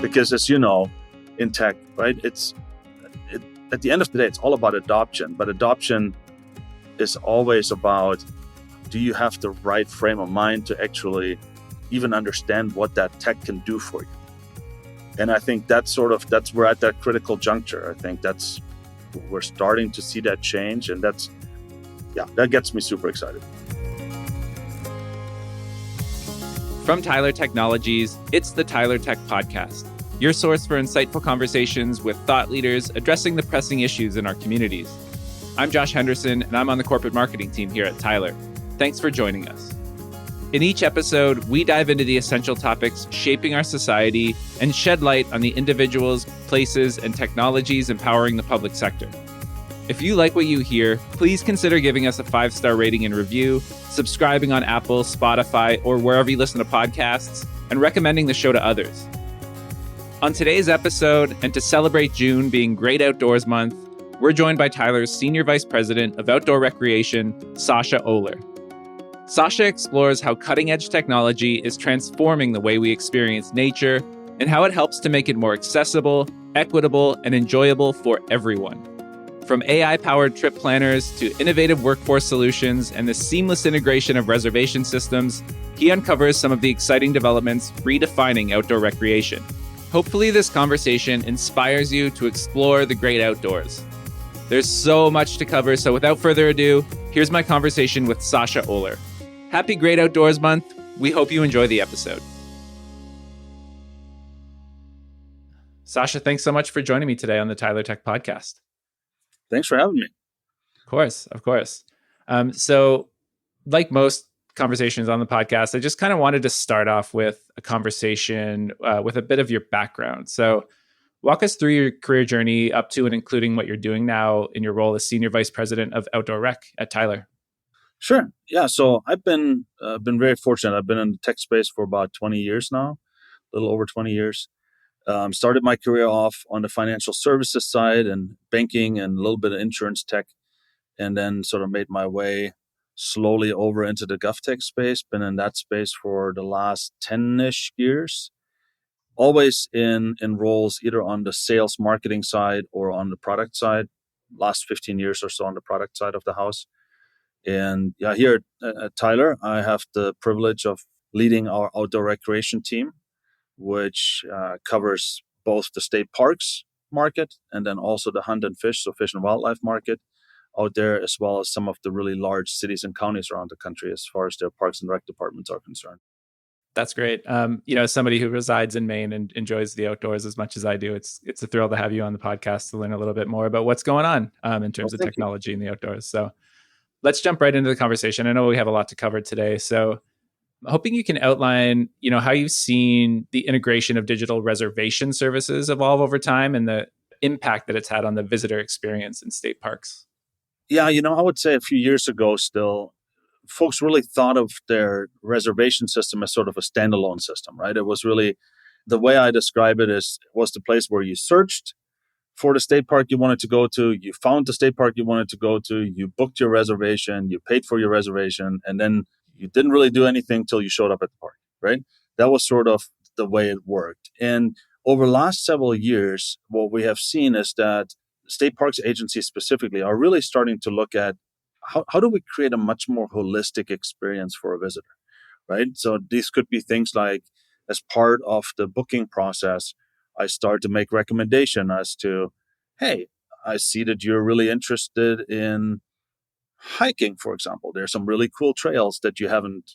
Because as you know, in tech, right, at the end of the day, it's all about adoption. But adoption is always about, do you have the right frame of mind to actually even understand what that tech can do for you? And I think we're at that critical juncture. I think we're starting to see that change. And that gets me super excited. From Tyler Technologies, it's the Tyler Tech Podcast, your source for insightful conversations with thought leaders addressing the pressing issues in our communities. I'm Josh Henderson, and I'm on the corporate marketing team here at Tyler. Thanks for joining us. In each episode, we dive into the essential topics shaping our society and shed light on the individuals, places, and technologies empowering the public sector. If you like what you hear, please consider giving us a 5-star rating and review, subscribing on Apple, Spotify, or wherever you listen to podcasts, and recommending the show to others. On today's episode, and to celebrate June being Great Outdoors Month, we're joined by Tyler's Senior Vice President of Outdoor Recreation, Sascha Ohler. Sascha explores how cutting-edge technology is transforming the way we experience nature and how it helps to make it more accessible, equitable, and enjoyable for everyone. From AI-powered trip planners to innovative workforce solutions and the seamless integration of reservation systems, he uncovers some of the exciting developments redefining outdoor recreation. Hopefully, this conversation inspires you to explore the great outdoors. There's so much to cover, so without further ado, here's my conversation with Sascha Ohler. Happy Great Outdoors Month. We hope you enjoy the episode. Sascha, thanks so much for joining me today on the Tyler Tech Podcast. Thanks for having me. Of course. So like most conversations on the podcast, I just kind of wanted to start off with a conversation with a bit of your background. So walk us through your career journey up to and including what you're doing now in your role as Senior Vice President of Outdoor Rec at Tyler. Sure. Yeah. So I've been very fortunate. I've been in the tech space for about 20 years now, a little over 20 years. Started my career off on the financial services side and banking and a little bit of insurance tech, and then sort of made my way slowly over into the GovTech space. Been in that space for the last 10-ish years, always in roles either on the sales marketing side or on the product side. Last 15 years or so on the product side of the house. And here at Tyler, I have the privilege of leading our outdoor recreation team, which covers both the state parks market and then also the hunt and fish, so fish and wildlife market out there, as well as some of the really large cities and counties around the country as far as their parks and rec departments are concerned. That's great. As somebody who resides in Maine and enjoys the outdoors as much as I do, it's a thrill to have you on the podcast to learn a little bit more about what's going on in terms of technology in the outdoors. So let's jump right into the conversation. I know we have a lot to cover today. So I'm hoping you can outline, how you've seen the integration of digital reservation services evolve over time and the impact that it's had on the visitor experience in state parks. Yeah, I would say a few years ago still, folks really thought of their reservation system as sort of a standalone system, right? It was really, the way I describe it was the place where you searched for the state park you wanted to go to, you found the state park you wanted to go to, you booked your reservation, you paid for your reservation, and then you didn't really do anything till you showed up at the park, right? That was sort of the way it worked. And over the last several years, what we have seen is that state parks agencies specifically are really starting to look at how do we create a much more holistic experience for a visitor, right? So these could be things like, as part of the booking process, I start to make recommendation as to, hey, I see that you're really interested in hiking, for example. There's some really cool trails that you haven't,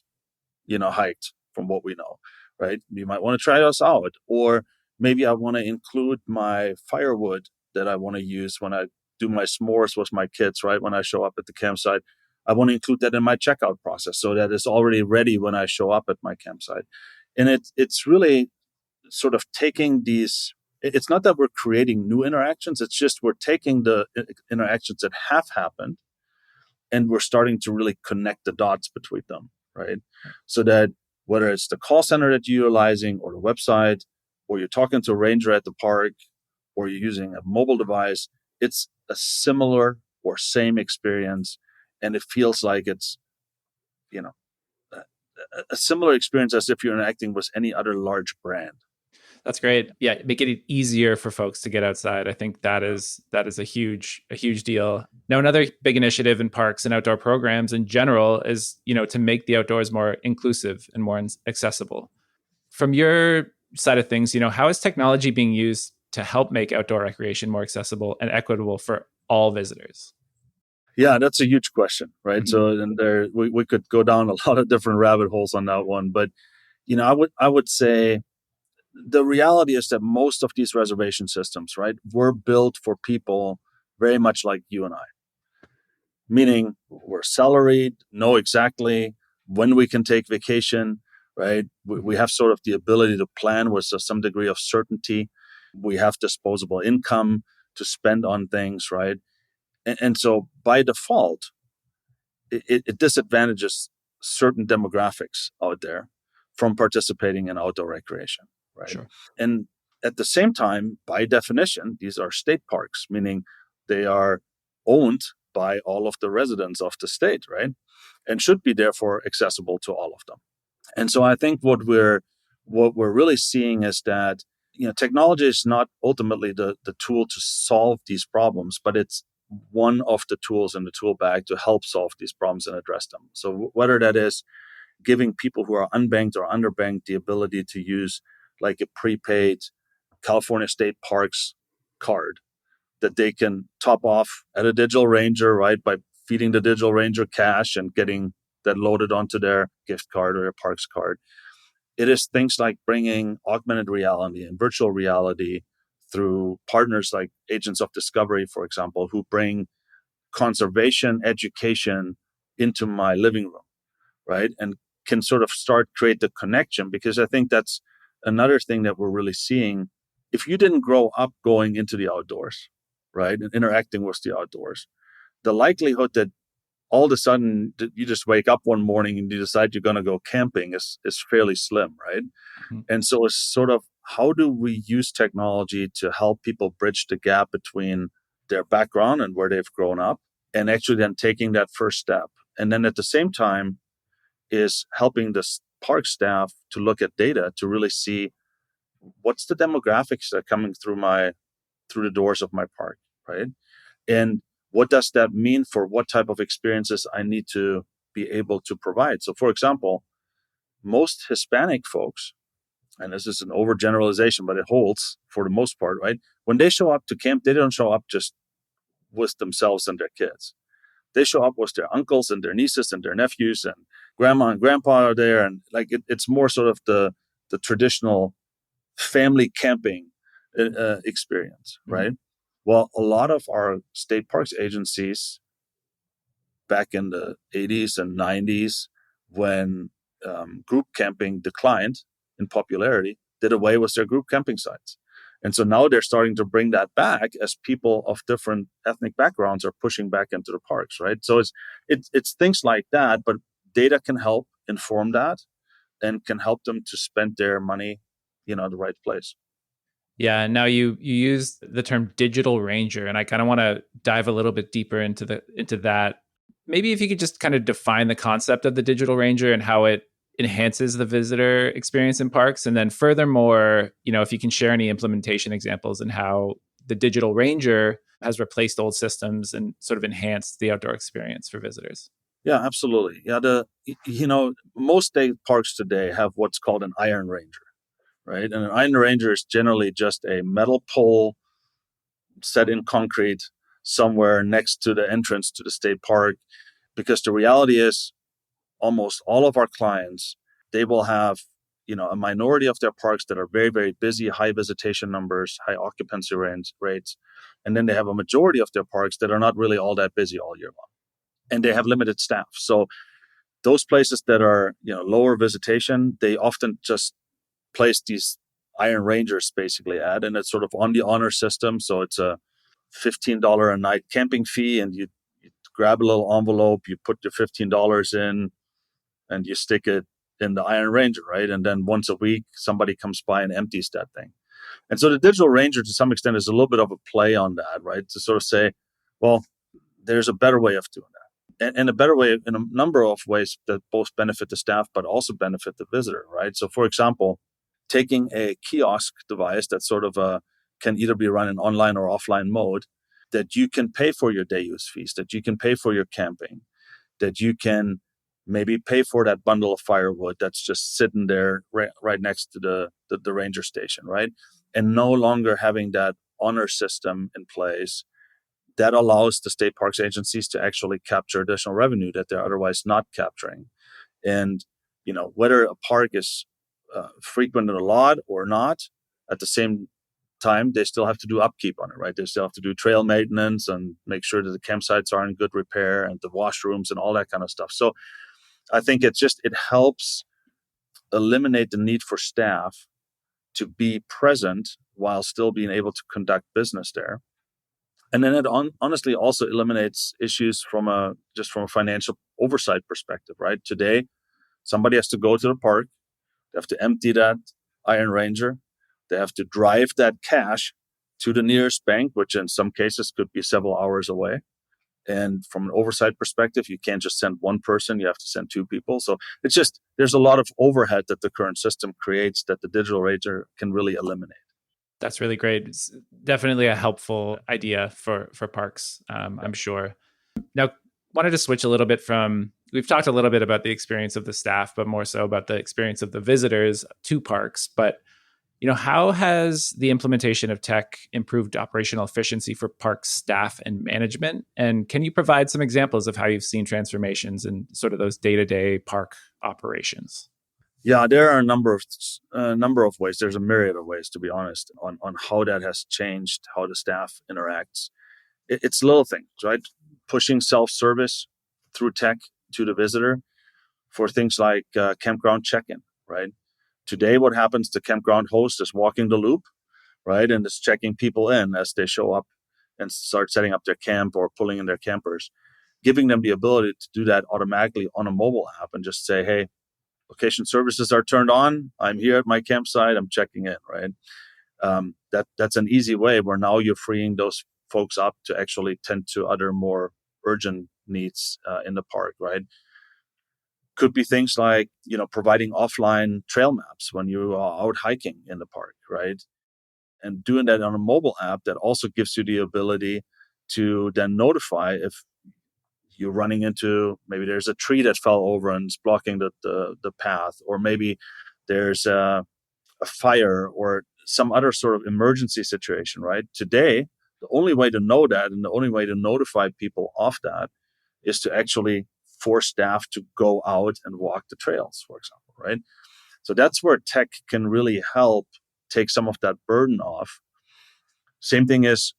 hiked from what we know, right? You might want to try us out. Or maybe I want to include my firewood that I want to use when I do my s'mores with my kids, right? When I show up at the campsite, I want to include that in my checkout process so that it's already ready when I show up at my campsite. And it's really sort of taking these, it's not that we're creating new interactions, it's just we're taking the interactions that have happened and we're starting to really connect the dots between them, right? So that whether it's the call center that you're utilizing or the website, or you're talking to a ranger at the park, or you're using a mobile device, it's a similar or same experience. And it feels like it's, a similar experience as if you're interacting with any other large brand. That's great. Yeah, make it easier for folks to get outside. I think that is a huge deal. Now, another big initiative in parks and outdoor programs in general is, to make the outdoors more inclusive and more accessible. From your side of things, how is technology being used to help make outdoor recreation more accessible and equitable for all visitors? Yeah, that's a huge question, right? Mhm. So, and there we could go down a lot of different rabbit holes on that one, but I would say the reality is that most of these reservation systems, right, were built for people very much like you and I, meaning we're salaried, know exactly when we can take vacation, right? We have sort of the ability to plan with some degree of certainty. We have disposable income to spend on things, right? And so by default, it disadvantages certain demographics out there from participating in outdoor recreation, right? Sure. And at the same time, by definition, these are state parks, meaning they are owned by all of the residents of the state, right? And should be therefore accessible to all of them. And so I think what we're really seeing is that technology is not ultimately the tool to solve these problems, but it's one of the tools in the tool bag to help solve these problems and address them. So whether that is giving people who are unbanked or underbanked the ability to use like a prepaid California State Parks card that they can top off at a digital ranger, right, by feeding the digital ranger cash and getting that loaded onto their gift card or their parks card. It is things like bringing augmented reality and virtual reality through partners like Agents of Discovery, for example, who bring conservation education into my living room, right? And can sort of create the connection, because I think that's another thing that we're really seeing. If you didn't grow up going into the outdoors, right, and interacting with the outdoors, the likelihood that all of a sudden you just wake up one morning and you decide you're going to go camping is fairly slim, right? Mhm. And so it's sort of, how do we use technology to help people bridge the gap between their background and where they've grown up, and actually then taking that first step. And then at the same time is helping the park staff to look at data to really see what's the demographics that are coming through the doors of my park, right? And what does that mean for what type of experiences I need to be able to provide? So, for example, most Hispanic folks, and this is an overgeneralization, but it holds for the most part, right? When they show up to camp, they don't show up just with themselves and their kids. They show up with their uncles and their nieces and their nephews, and grandma and grandpa are there. And like it's more sort of the traditional family camping experience, Mhm. right? Well, a lot of our state parks agencies back in the 80s and 90s, when group camping declined in popularity, did away with their group camping sites. And so now they're starting to bring that back as people of different ethnic backgrounds are pushing back into the parks, right? So it's things like that, but data can help inform that and can help them to spend their money, the right place. Yeah, now you use the term digital ranger, and I kind of want to dive a little bit deeper into that. Maybe if you could just kind of define the concept of the digital ranger and how it enhances the visitor experience in parks, and then furthermore, if you can share any implementation examples and how the digital ranger has replaced old systems and sort of enhanced the outdoor experience for visitors. Yeah, absolutely. Yeah, most state parks today have what's called an iron ranger, right? And an iron ranger is generally just a metal pole set in concrete somewhere next to the entrance to the state park. Because the reality is, almost all of our clients, they will have, a minority of their parks that are very, very busy, high visitation numbers, high occupancy rates. And then they have a majority of their parks that are not really all that busy all year long. And they have limited staff. So those places that are, lower visitation, they often just place these Iron Rangers basically at, and it's sort of on the honor system. So it's a $15 a night camping fee, and you grab a little envelope, you put your $15 in, and you stick it in the Iron Ranger, right? And then once a week, somebody comes by and empties that thing. And so the Digital Ranger, to some extent, is a little bit of a play on that, right? To sort of say, well, there's a better way of doing that. And a better way in a number of ways that both benefit the staff, but also benefit the visitor, right? So, for example, taking a kiosk device that sort of can either be run in online or offline mode, that you can pay for your day use fees, that you can pay for your camping, that you can maybe pay for that bundle of firewood that's just sitting there right next to the ranger station, right? And no longer having that honor system in place that allows the state parks agencies to actually capture additional revenue that they're otherwise not capturing. And, whether a park is frequented a lot or not, at the same time, they still have to do upkeep on it, right? They still have to do trail maintenance and make sure that the campsites are in good repair and the washrooms and all that kind of stuff. So I think it helps eliminate the need for staff to be present while still being able to conduct business there. And then it honestly also eliminates issues from a financial oversight perspective, right? Today, somebody has to go to the park, they have to empty that Iron Ranger, they have to drive that cash to the nearest bank, which in some cases could be several hours away. And from an oversight perspective, you can't just send one person, you have to send two people. So there's a lot of overhead that the current system creates that the digital ranger can really eliminate. That's really great. It's definitely a helpful idea for parks, I'm sure. Now, wanted to switch a little bit from, we've talked a little bit about the experience of the staff, but more so about the experience of the visitors to parks. But, how has the implementation of tech improved operational efficiency for park staff and management? And can you provide some examples of how you've seen transformations in sort of those day-to-day park operations? Yeah, there are a number of ways. There's a myriad of ways, to be honest, on how that has changed how the staff interacts. It's little things, right? Pushing self-service through tech to the visitor for things like campground check-in, right? Today, what happens? The campground host is walking the loop, right, and is checking people in as they show up and start setting up their camp or pulling in their campers, giving them the ability to do that automatically on a mobile app and just say, hey, location services are turned on. I'm here at my campsite. I'm checking in, right? That's an easy way where now you're freeing those folks up to actually tend to other more urgent needs in the park, right? Could be things like, providing offline trail maps when you are out hiking in the park, right? And doing that on a mobile app that also gives you the ability to then notify if you're running into, maybe there's a tree that fell over and is blocking the path, or maybe there's a fire or some other sort of emergency situation, right? Today, the only way to know that and the only way to notify people of that is to actually force staff to go out and walk the trails, for example, right? So that's where tech can really help take some of that burden off. Same thing is,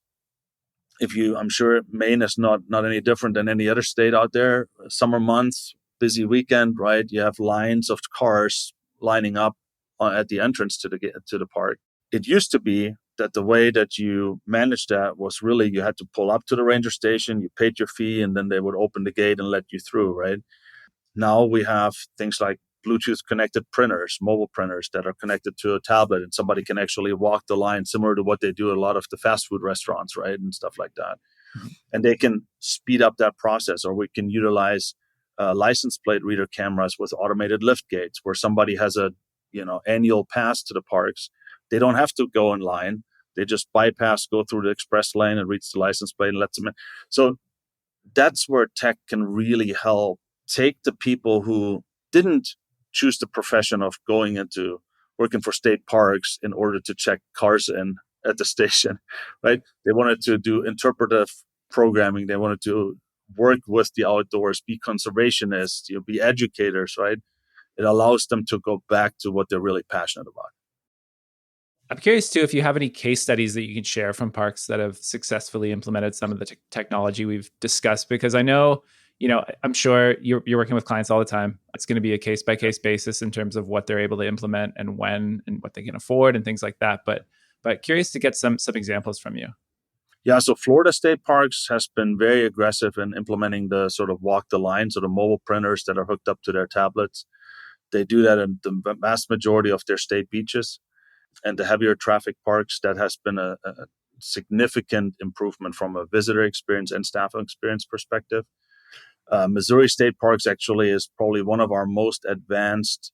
I'm sure Maine is not any different than any other state out there. Summer months, busy weekend, right? You have lines of cars lining up at the entrance to the park. It used to be that the way that you managed that was really you had to pull up to the ranger station, you paid your fee, and then they would open the gate and let you through, right? Now we have things like Bluetooth connected printers, mobile printers that are connected to a tablet, and somebody can actually walk the line, similar to what they do at a lot of the fast food restaurants, right? And stuff like that. Mm-hmm. And they can speed up that process, or we can utilize license plate reader cameras with automated lift gates where somebody has a annual pass to the parks. They don't have to go in line. They just bypass, go through the express lane and reach the license plate and lets them in. So that's where tech can really help take the people who didn't choose the profession of going into working for state parks in order to check cars in at the station, right? They wanted to do interpretive programming. They wanted to work with the outdoors, be conservationists, be educators, right? It allows them to go back to what they're really passionate about. I'm curious too if you have any case studies that you can share from parks that have successfully implemented some of the technology we've discussed, because I know, I'm sure you're working with clients all the time. It's going to be a case by case basis in terms of what they're able to implement and when and what they can afford and things like that. But curious to get some examples from you. Yeah, so Florida State Parks has been very aggressive in implementing the sort of walk the line, so the mobile printers that are hooked up to their tablets. They do that in the vast majority of their state beaches. And the heavier traffic parks, that has been a significant improvement from a visitor experience and staff experience perspective. Missouri State Parks actually is probably one of our most advanced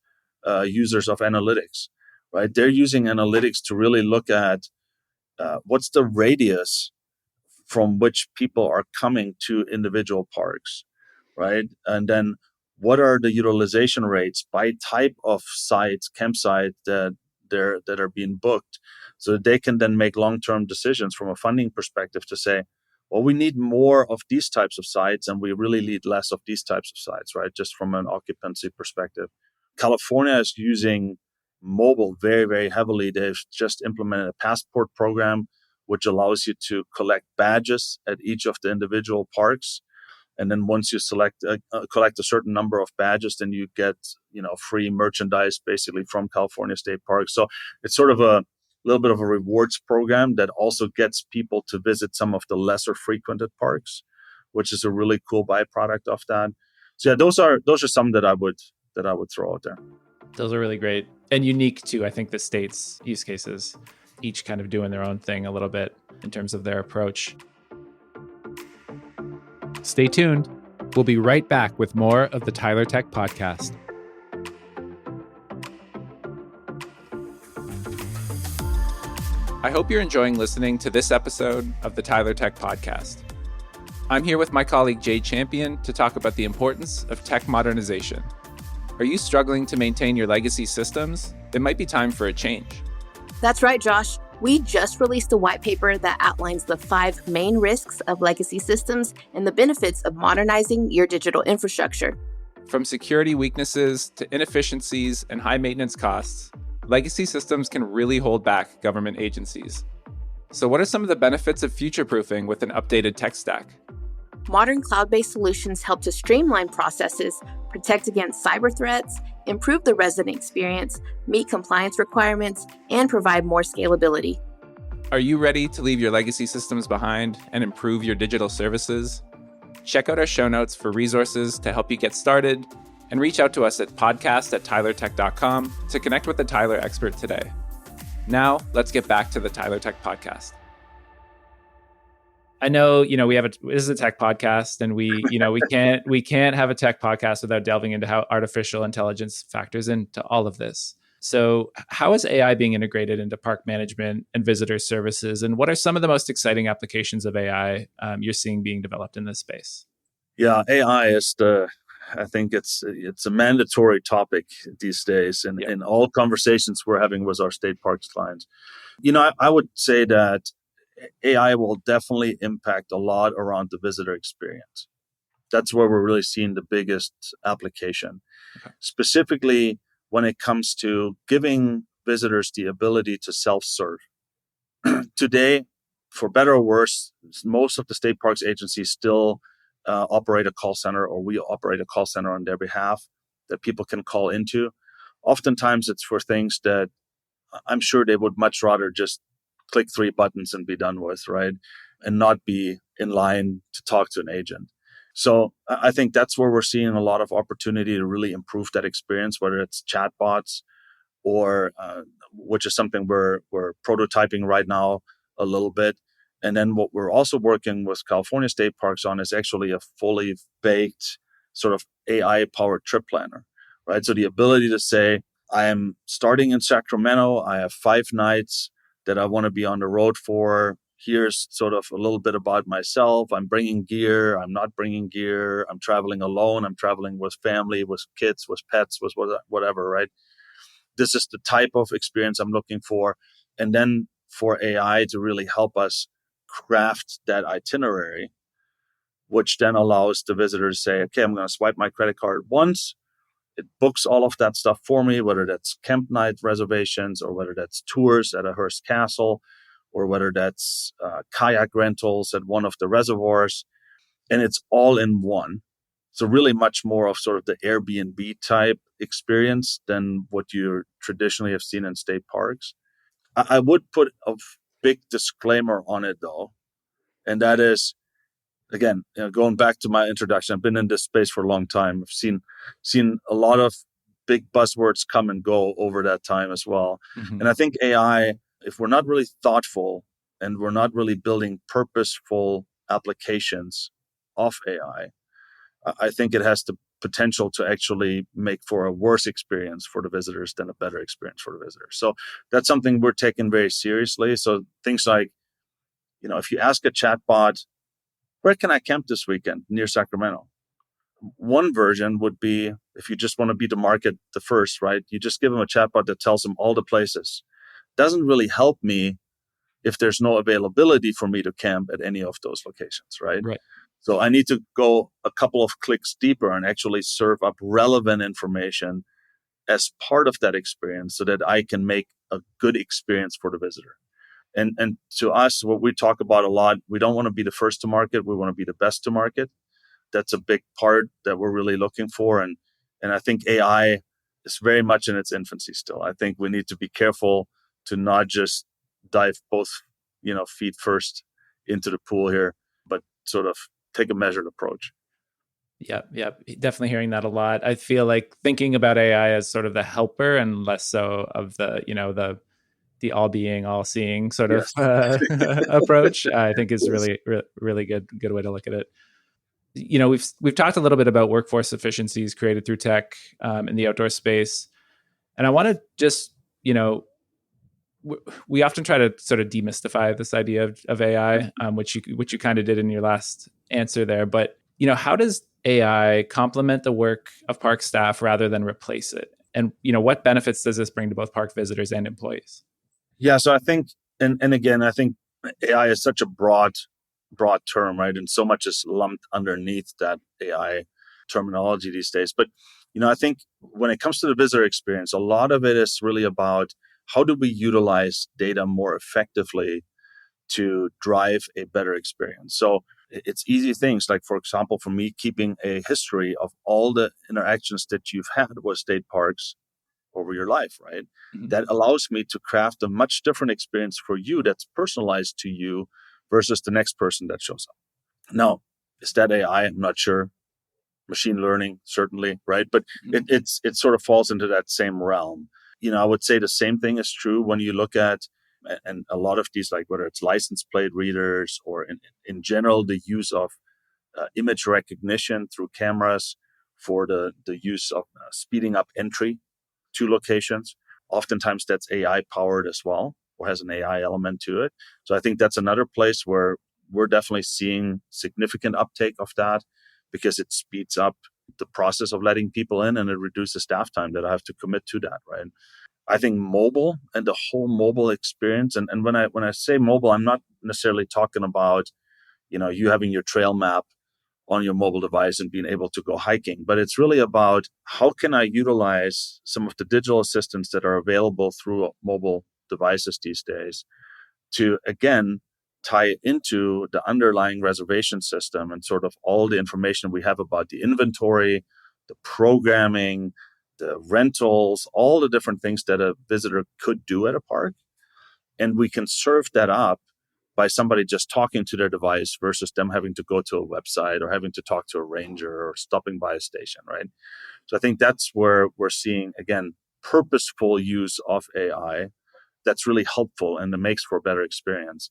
users of analytics, right? They're using analytics to really look at what's the radius from which people are coming to individual parks, right? And then what are the utilization rates by type of sites, campsite that are being booked, so that they can then make long-term decisions from a funding perspective to say, well, we need more of these types of sites and we really need less of these types of sites, right? Just from an occupancy perspective. California is using mobile very, very heavily. They've just implemented a passport program which allows you to collect badges at each of the individual parks. And then once you collect a certain number of badges, then you get, free merchandise basically from California State Parks. So it's sort of a little bit of a rewards program that also gets people to visit some of the lesser frequented parks, which is a really cool byproduct of that. So yeah, those are some that I would throw out there. Those are really great and unique to, I think, the state's use cases, each kind of doing their own thing a little bit in terms of their approach. Stay tuned. We'll be right back with more of the Tyler Tech Podcast. I hope you're enjoying listening to this episode of the Tyler Tech Podcast. I'm here with my colleague Jay Champion to talk about the importance of tech modernization. Are you struggling to maintain your legacy systems? It might be time for a change. That's right, Josh. We just released a white paper that outlines the 5 main risks of legacy systems and the benefits of modernizing your digital infrastructure. From security weaknesses to inefficiencies and high maintenance costs, legacy systems can really hold back government agencies. So what are some of the benefits of future-proofing with an updated tech stack? Modern cloud-based solutions help to streamline processes, protect against cyber threats, improve the resident experience, meet compliance requirements, and provide more scalability. Are you ready to leave your legacy systems behind and improve your digital services? Check out our show notes for resources to help you get started, and reach out to us at podcast@tylertech.com to connect with a Tyler expert today. Now, let's get back to the Tyler Tech Podcast. I know, this is a tech podcast, and we can't have a tech podcast without delving into how artificial intelligence factors into all of this. So how is AI being integrated into park management and visitor services? And what are some of the most exciting applications of AI you're seeing being developed in this space? Yeah, AI is I think it's a mandatory topic these days in all conversations we're having with our state parks clients. I would say that AI will definitely impact a lot around the visitor experience. That's where we're really seeing the biggest application. Okay. Specifically when it comes to giving visitors the ability to self-serve. Today, for better or worse, most of the state parks agencies still operate a call center, or we operate a call center on their behalf that people can call into. Oftentimes it's for things that I'm sure they would much rather just click 3 buttons and be done with, right? And not be in line to talk to an agent. So I think that's where we're seeing a lot of opportunity to really improve that experience, whether it's chatbots or which is something we're prototyping right now a little bit. And then what we're also working with California State Parks on is actually a fully baked sort of AI-powered trip planner, right? So the ability to say, I am starting in Sacramento. I have 5 nights that I want to be on the road for. Here's sort of a little bit about myself. I'm bringing gear. I'm not bringing gear. I'm traveling alone. I'm traveling with family, with kids, with pets, with whatever, right? This is the type of experience I'm looking for. And then for AI to really help us craft that itinerary, which then allows the visitor to say, okay, I'm going to swipe my credit card once. It books all of that stuff for me, whether that's camp night reservations or whether that's tours at a Hearst Castle or whether that's kayak rentals at one of the reservoirs. And it's all in one. So really much more of sort of the Airbnb type experience than what you traditionally have seen in state parks. I would put a big disclaimer on it though. And that is, again, going back to my introduction, I've been in this space for a long time. I've seen a lot of big buzzwords come and go over that time as well. Mm-hmm. And I think AI, if we're not really thoughtful and we're not really building purposeful applications of AI, I think it has the potential to actually make for a worse experience for the visitors than a better experience for the visitors. So that's something we're taking very seriously. So things like, if you ask a chatbot, where can I camp this weekend near Sacramento? One version would be, if you just want to beat the market the first, right? You just give them a chatbot that tells them all the places. Doesn't really help me if there's no availability for me to camp at any of those locations, right? Right. So I need to go a couple of clicks deeper and actually serve up relevant information as part of that experience so that I can make a good experience for the visitor. And to us, what we talk about a lot, we don't want to be the first to market. We want to be the best to market. That's a big part that we're really looking for. And I think AI is very much in its infancy still. I think we need to be careful to not just dive both, feet first into the pool here, but sort of take a measured approach. Yeah, definitely hearing that a lot. I feel like thinking about AI as sort of the helper and less so of the all being, all seeing sort of Yes. approach. I think is Yes. really good way to look at it. We've talked a little bit about workforce efficiencies created through tech in the outdoor space, and I want to just we often try to sort of demystify this idea of AI, which you kind of did in your last answer there. But how does AI complement the work of park staff rather than replace it? And what benefits does this bring to both park visitors and employees? Yeah. So I think, and again, I think AI is such a broad term, right? And so much is lumped underneath that AI terminology these days. But, I think when it comes to the visitor experience, a lot of it is really about how do we utilize data more effectively to drive a better experience. So it's easy things like, for example, for me, keeping a history of all the interactions that you've had with state parks over your life, right? Mm-hmm. That allows me to craft a much different experience for you that's personalized to you versus the next person that shows up. Now, is that AI? I'm not sure. Machine learning, certainly, right? But it sort of falls into that same realm. I would say the same thing is true when you look at, and a lot of these, like whether it's license plate readers or in general, the use of image recognition through cameras for the use of speeding up entry to locations. Oftentimes that's AI powered as well, or has an AI element to it. So I think that's another place where we're definitely seeing significant uptake of that because it speeds up the process of letting people in and it reduces staff time that I have to commit to that, right? I think mobile and the whole mobile experience, and when I say mobile, I'm not necessarily talking about, you having your trail map on your mobile device and being able to go hiking. But it's really about how can I utilize some of the digital assistants that are available through mobile devices these days to, again, tie into the underlying reservation system and sort of all the information we have about the inventory, the programming, the rentals, all the different things that a visitor could do at a park. And we can serve that up by somebody just talking to their device versus them having to go to a website or having to talk to a ranger or stopping by a station, right? So I think that's where we're seeing, again, purposeful use of AI that's really helpful and it makes for a better experience.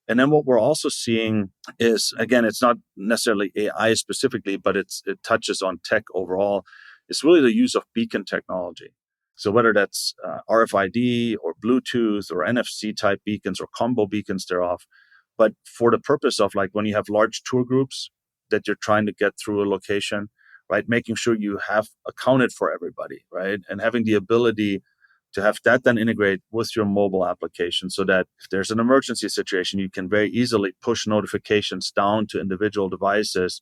And then what we're also seeing is, again, it's not necessarily AI specifically, but it touches on tech overall. It's really the use of beacon technology. So whether that's RFID or Bluetooth or NFC type beacons or combo beacons thereof, but for the purpose of like when you have large tour groups that you're trying to get through a location, right? Making sure you have accounted for everybody, right? And having the ability to have that then integrate with your mobile application so that if there's an emergency situation, you can very easily push notifications down to individual devices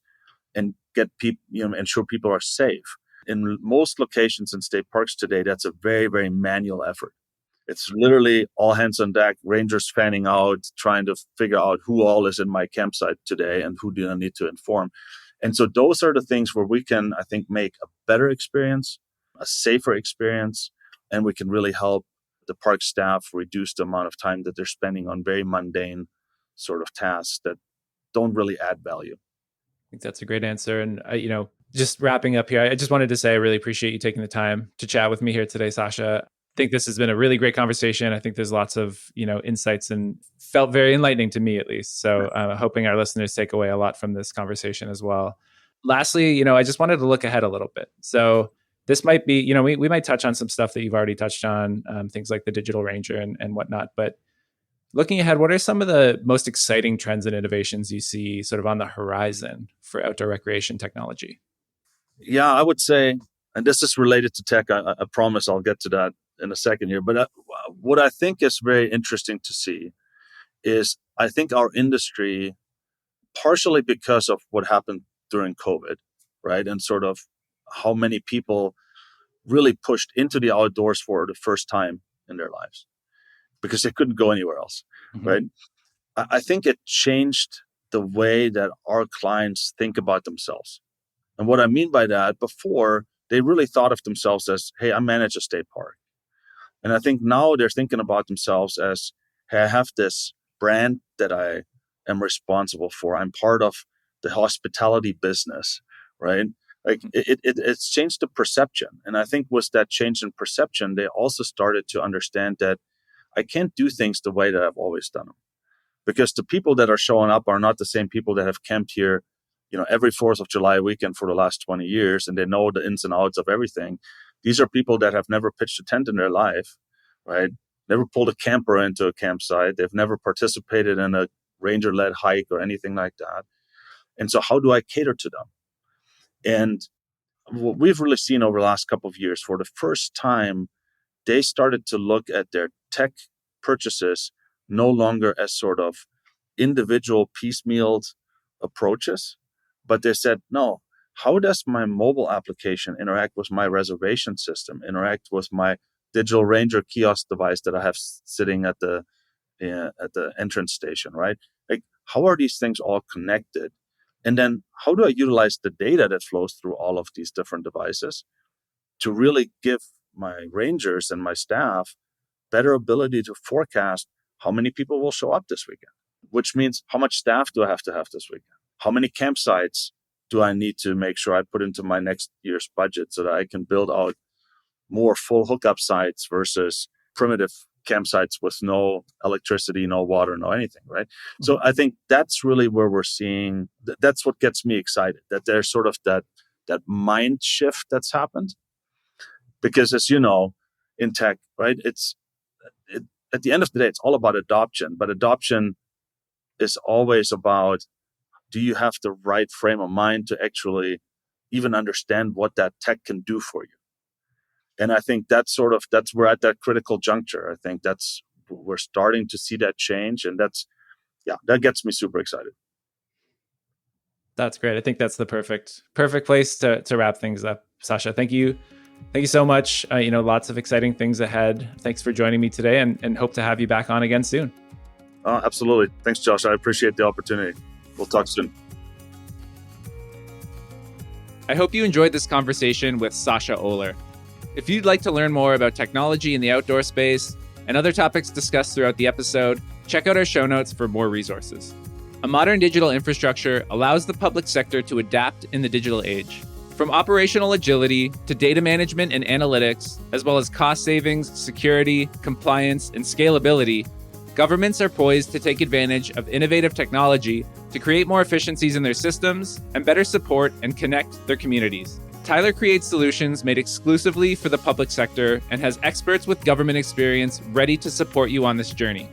and get people, ensure people are safe. In most locations in state parks today, that's a very, very manual effort. It's literally all hands on deck, rangers fanning out, trying to figure out who all is in my campsite today and who do I need to inform. And so those are the things where we can, I think, make a better experience, a safer experience, and we can really help the park staff reduce the amount of time that they're spending on very mundane sort of tasks that don't really add value. I think that's a great answer. And, just wrapping up here, I just wanted to say I really appreciate you taking the time to chat with me here today, Sascha. I think this has been a really great conversation. I think there's lots of, insights and felt very enlightening to me at least. So hoping our listeners take away a lot from this conversation as well. Lastly, I just wanted to look ahead a little bit. So this might be, we might touch on some stuff that you've already touched on, things like the digital ranger and whatnot. But looking ahead, what are some of the most exciting trends and innovations you see sort of on the horizon for outdoor recreation technology? Yeah, I would say, and this is related to tech. I promise I'll get to that in a second here. But what I think is very interesting to see is I think our industry, partially because of what happened during COVID, right? And sort of how many people really pushed into the outdoors for the first time in their lives because they couldn't go anywhere else, Mm-hmm. right? I think it changed the way that our clients think about themselves. And what I mean by that, before they really thought of themselves as, hey, I manage a state park. And I think now they're thinking about themselves as, hey, I have this brand that I am responsible for. I'm part of the hospitality business, right? Like it's changed the perception. And I think with that change in perception, they also started to understand that I can't do things the way that I've always done them. Because the people that are showing up are not the same people that have camped here, every 4th of July weekend for the last 20 years, and they know the ins and outs of everything. These are people that have never pitched a tent in their life, right? Never pulled a camper into a campsite. They've never participated in a ranger-led hike or anything like that. And so how do I cater to them? And what we've really seen over the last couple of years, for the first time, they started to look at their tech purchases no longer as sort of individual piecemealed approaches, but they said, no, how does my mobile application interact with my reservation system, interact with my digital ranger kiosk device that I have sitting at the entrance station, right? Like, how are these things all connected? And then how do I utilize the data that flows through all of these different devices to really give my rangers and my staff better ability to forecast how many people will show up this weekend, which means how much staff do I have to have this weekend? How many campsites do I need to make sure I put into my next year's budget so that I can build out more full hookup sites versus primitive campsites with no electricity, no water, no anything, right? Mm-hmm. So I think that's really where we're seeing, that's what gets me excited, that there's sort of that mind shift that's happened. Because as you know, in tech, right, at the end of the day, it's all about adoption, but adoption is always about, do you have the right frame of mind to actually even understand what that tech can do for you? And I think that's we're at that critical juncture. I think we're starting to see that change. And that gets me super excited. That's great. I think that's the perfect place to wrap things up. Sascha, thank you. Thank you so much. Lots of exciting things ahead. Thanks for joining me today and hope to have you back on again soon. Absolutely. Thanks, Josh. I appreciate the opportunity. We'll talk soon. I hope you enjoyed this conversation with Sascha Ohler. If you'd like to learn more about technology in the outdoor space and other topics discussed throughout the episode, check out our show notes for more resources. A modern digital infrastructure allows the public sector to adapt in the digital age. From operational agility to data management and analytics, as well as cost savings, security, compliance, and scalability, governments are poised to take advantage of innovative technology to create more efficiencies in their systems and better support and connect their communities. Tyler creates solutions made exclusively for the public sector and has experts with government experience ready to support you on this journey.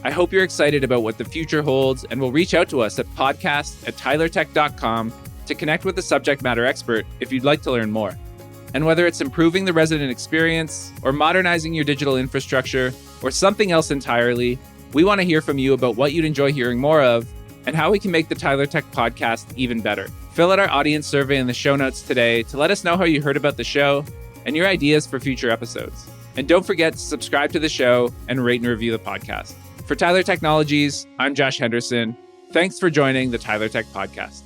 I hope you're excited about what the future holds and will reach out to us at podcast@tylertech.com to connect with a subject matter expert if you'd like to learn more. And whether it's improving the resident experience or modernizing your digital infrastructure or something else entirely, we want to hear from you about what you'd enjoy hearing more of and how we can make the Tyler Tech podcast even better. Fill out our audience survey in the show notes today to let us know how you heard about the show and your ideas for future episodes. And don't forget to subscribe to the show and rate and review the podcast. For Tyler Technologies, I'm Josh Henderson. Thanks for joining the Tyler Tech podcast.